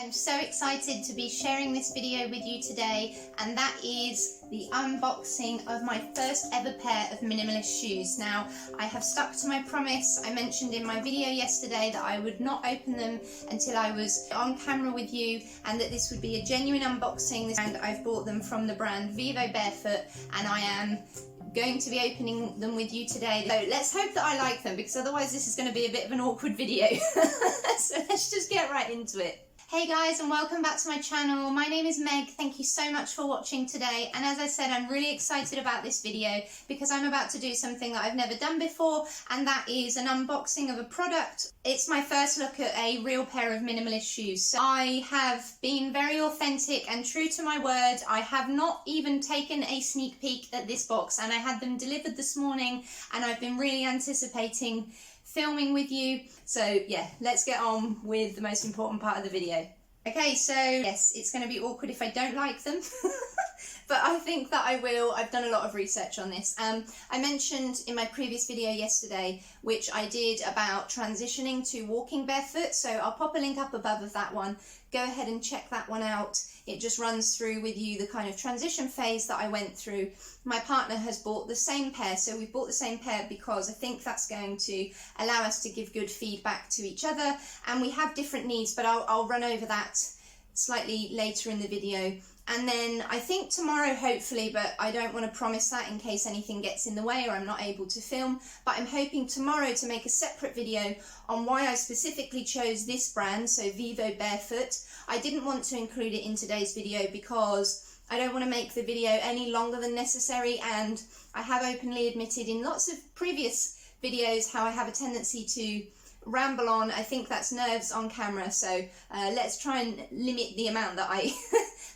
I'm so excited to be sharing this video with you today, and that is the unboxing of my first ever pair of minimalist shoes. Now, I have stuck to my promise. I mentioned in my video yesterday that I would not open them until I was on camera with you, and that this would be a genuine unboxing. And I've bought them from the brand VIVOBAREFOOT, and I am going to be opening them with you today. So let's hope that I like them, because otherwise this is going to be a bit of an awkward video. So let's just get right into it. Hey guys, and welcome back to my channel. My name is Meg. Thank you so much for watching today. And as I said, I'm really excited about this video because I'm about to do something that I've never done before, and that is an unboxing of a product. It's my first look at a real pair of minimalist shoes. So I have been very authentic and true to my word. I have not even taken a sneak peek at this box, and I had them delivered this morning, and I've been really anticipating filming with you. So yeah, let's get on with the most important part of the video. Okay, so yes, it's going to be awkward if I don't like them, but I think that I will. I've done a lot of research on this. I mentioned in my previous video yesterday, which I did, about transitioning to walking barefoot, so I'll pop a link up above of that one. Go ahead and check that one out. It just runs through with you the kind of transition phase that I went through. My partner has bought the same pair, so we've bought the same pair because I think that's going to allow us to give good feedback to each other, and we have different needs, but I'll run over that slightly later in the video. And then I think tomorrow, hopefully, but I don't want to promise that in case anything gets in the way or I'm not able to film, but I'm hoping tomorrow to make a separate video on why I specifically chose this brand, so VIVOBAREFOOT. I didn't want to include it in today's video because I don't want to make the video any longer than necessary, and I have openly admitted in lots of previous videos how I have a tendency to ramble on. I think that's nerves on camera, so let's try and limit the amount that I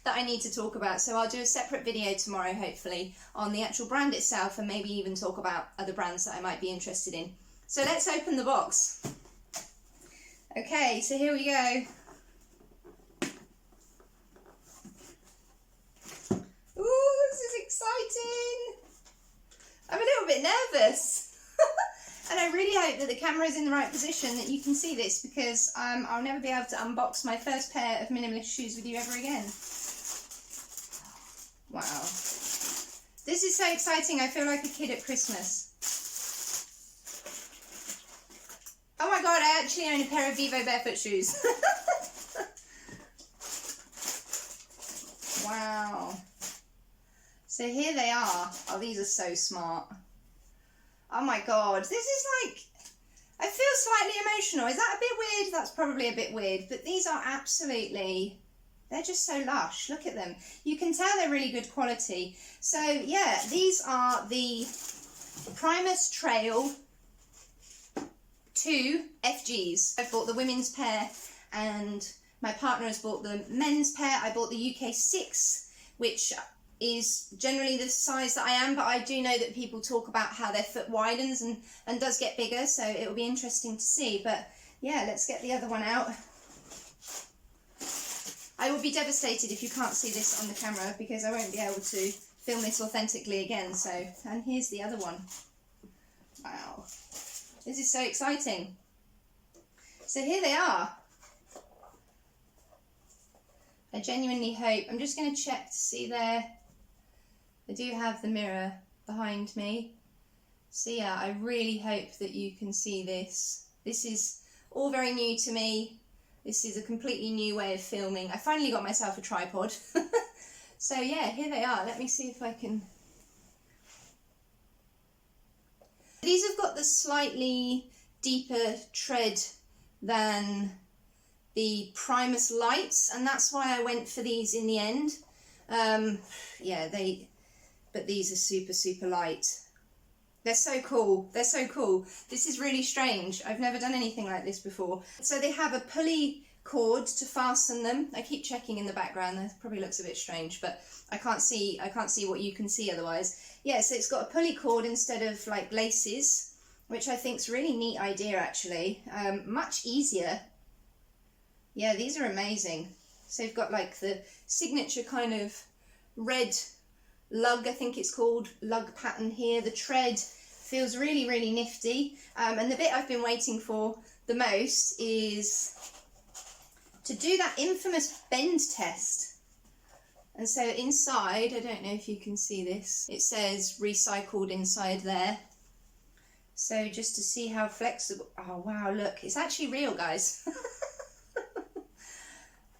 that I need to talk about. So I'll do a separate video tomorrow, hopefully, on the actual brand itself, and maybe even talk about other brands that I might be interested in. So let's open the box. Okay, so here we go. Ooh, this is exciting! I'm a little bit nervous. And I really hope that the camera is in the right position, that you can see this, because I'll never be able to unbox my first pair of minimalist shoes with you ever again. Wow. This is so exciting. I feel like a kid at Christmas. Oh my god, I actually own a pair of VIVOBAREFOOT shoes. Wow. So here they are. Oh, these are so smart. Oh my god, this is like, I feel slightly emotional. Is that a bit weird? That's probably a bit weird, but these are absolutely, they're just so lush. Look at them. You can tell they're really good quality. So yeah, these are the Primus Trail 2 FGs. I've bought the women's pair, and my partner has bought the men's pair. I bought the UK 6, which is generally the size that I am, but I do know that people talk about how their foot widens and does get bigger, so it will be interesting to see. But yeah, let's get the other one out. I will be devastated if you can't see this on the camera, because I won't be able to film this authentically again. So, and here's the other one. Wow, this is so exciting. So here they are. I genuinely hope, I'm just going to check to see there. I do have the mirror behind me. So yeah, I really hope that you can see this. This is all very new to me. This is a completely new way of filming. I finally got myself a tripod. So yeah, here they are. Let me see if I can. These have got the slightly deeper tread than the Primus Lights, and that's why I went for these in the end. Yeah, but these are super, super light. They're so cool. They're so cool. This is really strange. I've never done anything like this before. So they have a pulley cord to fasten them. I keep checking in the background. That probably looks a bit strange, but I can't see what you can see otherwise. Yeah, so it's got a pulley cord instead of like laces, which I think is a really neat idea actually. Much easier. Yeah, these are amazing. So you've got like the signature kind of red lug, I think it's called, lug pattern here. The tread feels really, really nifty. And the bit I've been waiting for the most is to do that infamous bend test. And so inside, I don't know if you can see this, it says recycled inside there. So just to see how flexible, oh wow, look, it's actually real, guys.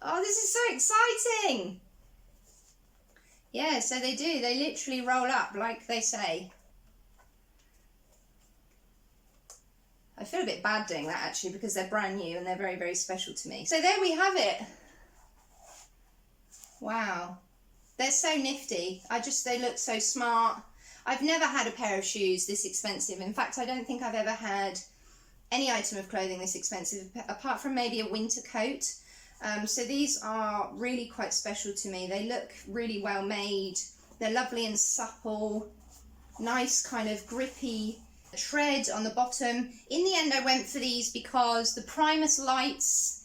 Oh, this is so exciting. Yeah, so they do, they literally roll up like they say. I feel a bit bad doing that actually because they're brand new and they're very, very special to me. So there we have it. Wow. They're so nifty. They look so smart. I've never had a pair of shoes this expensive. In fact, I don't think I've ever had any item of clothing this expensive, apart from maybe a winter coat. So these are really quite special to me. They look really well made. They're lovely and supple. Nice kind of grippy tread on the bottom. In the end, I went for these because the Primus lights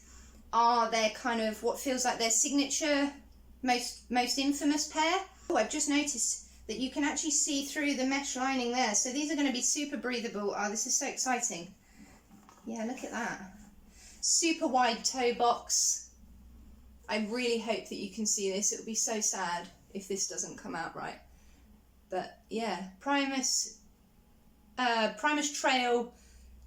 are their kind of what feels like their signature, most infamous pair. Oh, I've just noticed that you can actually see through the mesh lining there. So these are going to be super breathable. Oh, this is so exciting. Yeah, look at that. Super wide toe box. I really hope that you can see this. It would be so sad if this doesn't come out right. But yeah, Primus Trail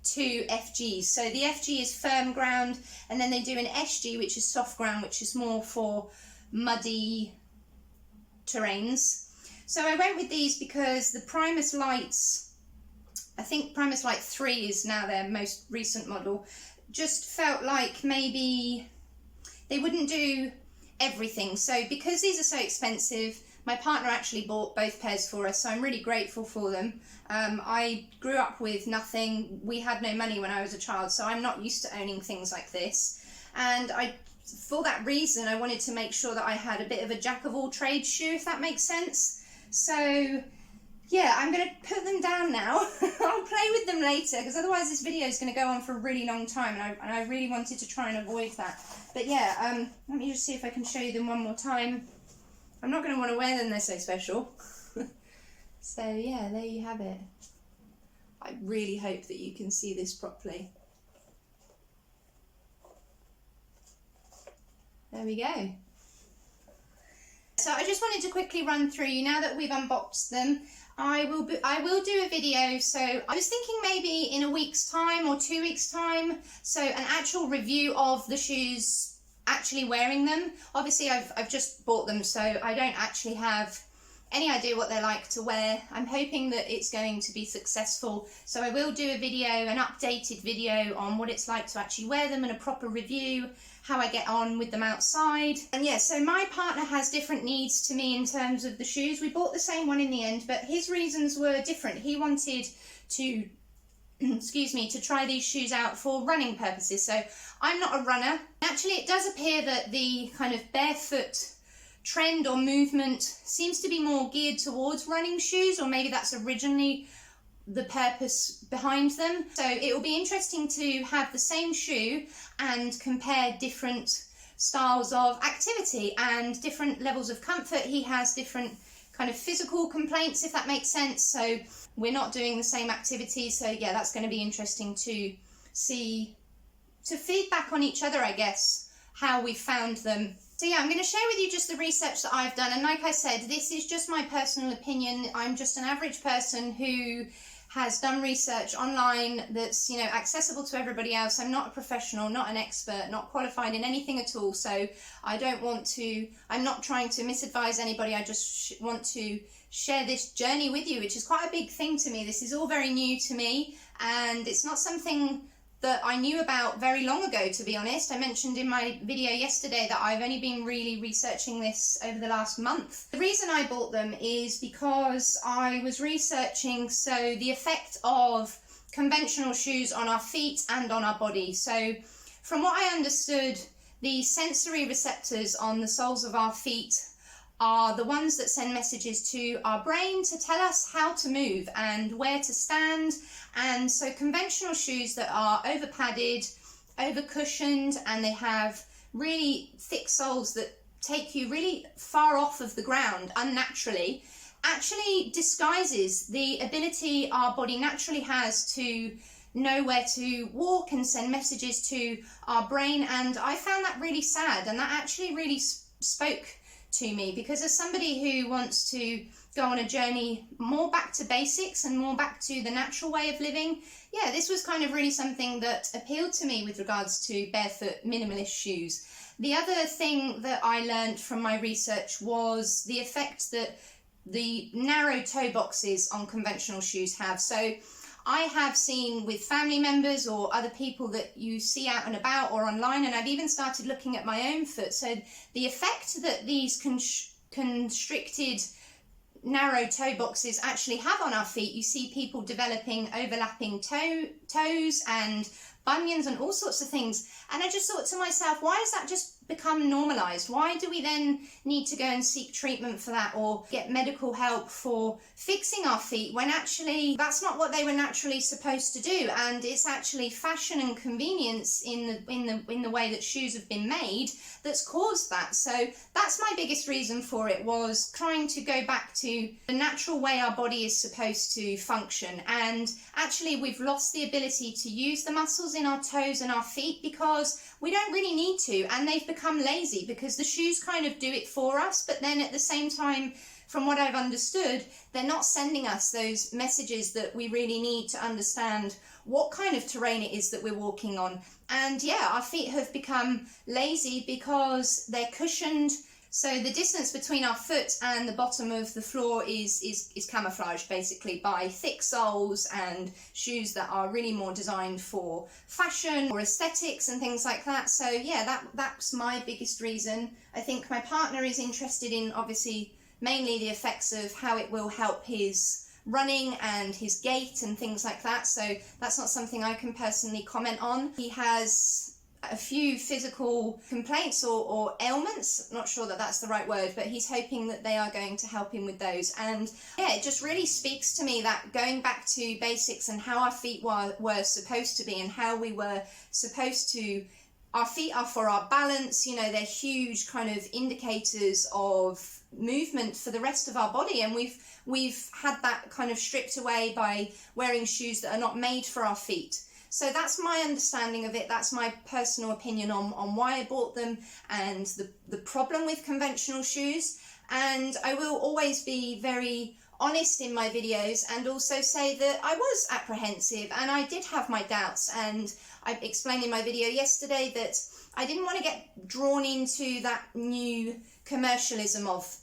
2 FG. So the FG is firm ground, and then they do an SG, which is soft ground, which is more for muddy terrains. So I went with these because the Primus lights, I think Primus Light 3 is now their most recent model, just felt like maybe they wouldn't do everything. So because these are so expensive, my partner actually bought both pairs for us, so I'm really grateful for them. I grew up with nothing. We had no money when I was a child, so I'm not used to owning things like this. And for that reason, I wanted to make sure that I had a bit of a jack-of-all-trades shoe, if that makes sense. So yeah, I'm going to put them down now. I'll play with them later, because otherwise this video is going to go on for a really long time, and I really wanted to try and avoid that. But yeah, let me just see if I can show you them one more time. I'm not going to want to wear them, they're so special. So yeah, there you have it. I really hope that you can see this properly. There we go. So I just wanted to quickly run through, now that we've unboxed them, I will do a video. So I was thinking maybe in a week's time or 2 weeks' time, so an actual review of the shoes, actually wearing them. Obviously I've just bought them, so I don't actually have any idea what they're like to wear. I'm hoping that it's going to be successful, so I will do a video, an updated video on what it's like to actually wear them and a proper review, how I get on with them outside. And yeah, so my partner has different needs to me in terms of the shoes. We bought the same one in the end, but his reasons were different. He wanted to excuse me, to try these shoes out for running purposes. So I'm not a runner. Actually, it does appear that the kind of barefoot trend or movement seems to be more geared towards running shoes, or maybe that's originally the purpose behind them. So it will be interesting to have the same shoe and compare different styles of activity and different levels of comfort. He has different kind of physical complaints, if that makes sense, so we're not doing the same activities. So yeah, that's going to be interesting to see, to feedback on each other, I guess, how we found them. So yeah, I'm going to share with you just the research that I've done, and like I said, this is just my personal opinion. I'm just an average person who has done research online that's, you know, accessible to everybody else. I'm not a professional, not an expert, not qualified in anything at all, so I'm not trying to misadvise anybody. I just want to share this journey with you, which is quite a big thing to me. This is all very new to me, and it's not something that I knew about very long ago, to be honest. I mentioned in my video yesterday that I've only been really researching this over the last month. The reason I bought them is because I was researching the effect of conventional shoes on our feet and on our body. So from what I understood, the sensory receptors on the soles of our feet are the ones that send messages to our brain to tell us how to move and where to stand. And so conventional shoes that are over padded, over cushioned, and they have really thick soles that take you really far off of the ground unnaturally, actually disguises the ability our body naturally has to know where to walk and send messages to our brain. And I found that really sad, and that actually really spoke to me, because as somebody who wants to go on a journey more back to basics and more back to the natural way of living, yeah, this was kind of really something that appealed to me with regards to barefoot minimalist shoes. The other thing that I learned from my research was the effect that the narrow toe boxes on conventional shoes have. So I have seen with family members or other people that you see out and about or online, and I've even started looking at my own foot. So the effect that these constricted narrow toe boxes actually have on our feet, you see people developing overlapping toes and bunions and all sorts of things. And I just thought to myself, why has that just become normalized? Why do we then need to go and seek treatment for that or get medical help for fixing our feet, when actually that's not what they were naturally supposed to do? And it's actually fashion and convenience in the way that shoes have been made that's caused that. So that's my biggest reason for it, was trying to go back to the natural way our body is supposed to function. And actually we've lost the ability to use the muscles in our toes and our feet because we don't really need to, and they've become lazy because the shoes kind of do it for us. But then at the same time, from what I've understood, they're not sending us those messages that we really need to understand what kind of terrain it is that we're walking on. And yeah, our feet have become lazy because they're cushioned. So the distance between our foot and the bottom of the floor is camouflaged basically by thick soles and shoes that are really more designed for fashion or aesthetics and things like that. So yeah, that's my biggest reason. I think my partner is interested in, obviously, mainly the effects of how it will help his running and his gait and things like that. So that's not something I can personally comment on. He has a few physical complaints or ailments, not sure that that's the right word, but he's hoping that they are going to help him with those. And yeah, it just really speaks to me that going back to basics and how our feet were supposed to be, and how we were supposed to, our feet are for our balance, you know, they're huge kind of indicators of movement for the rest of our body, and we've had that kind of stripped away by wearing shoes that are not made for our feet. So that's my understanding of it. That's my personal opinion on why I bought them and the problem with conventional shoes. And I will always be very honest in my videos and also say that I was apprehensive and I did have my doubts. And I explained in my video yesterday that I didn't want to get drawn into that new commercialism of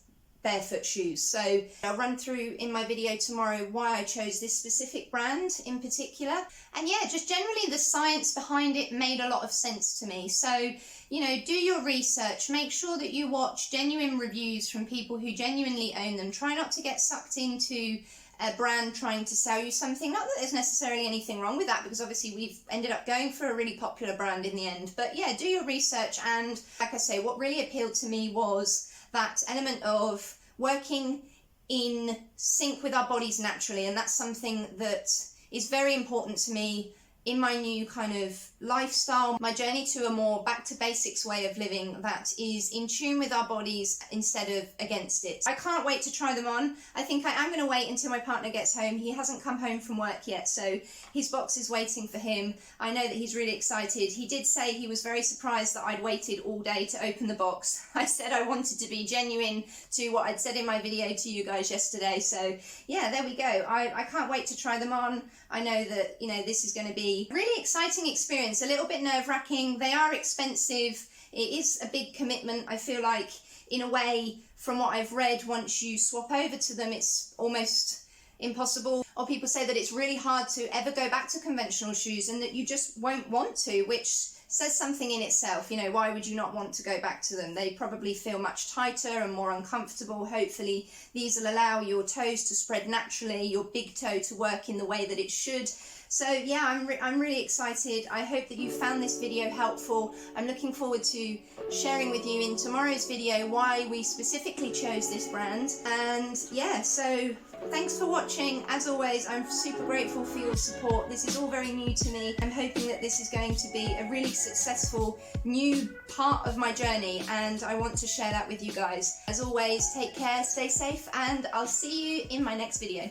barefoot shoes. So I'll run through in my video tomorrow why I chose this specific brand in particular. And yeah, just generally the science behind it made a lot of sense to me. So, you know, do your research, make sure that you watch genuine reviews from people who genuinely own them. Try not to get sucked into a brand trying to sell you something. Not that there's necessarily anything wrong with that, because obviously we've ended up going for a really popular brand in the end. But yeah, do your research. And like I say, what really appealed to me was that element of working in sync with our bodies naturally, and that's something that is very important to me in my new kind of lifestyle, my journey to a more back to basics way of living that is in tune with our bodies instead of against it. I can't wait to try them on. I think I am going to wait until my partner gets home. He hasn't come home from work yet, so his box is waiting for him. I know that he's really excited. He did say he was very surprised that I'd waited all day to open the box. I said I wanted to be genuine to what I'd said in my video to you guys yesterday. So yeah, there we go. I can't wait to try them on. I know that, you know, this is going to be a really exciting experience, a little bit nerve-wracking. They are expensive. It is a big commitment. I feel like, in a way, from what I've read, once you swap over to them, it's almost impossible. Or people say that it's really hard to ever go back to conventional shoes and that you just won't want to, which says something in itself. You know, why would you not want to go back to them? They probably feel much tighter and more uncomfortable. Hopefully these will allow your toes to spread naturally, your big toe to work in the way that it should. So yeah, I'm really excited. I hope that you found this video helpful. I'm looking forward to sharing with you in tomorrow's video why we specifically chose this brand. And yeah, so thanks for watching. As always, I'm super grateful for your support. This is all very new to me. I'm hoping that this is going to be a really successful new part of my journey, and I want to share that with you guys. As always, take care, stay safe, and I'll see you in my next video.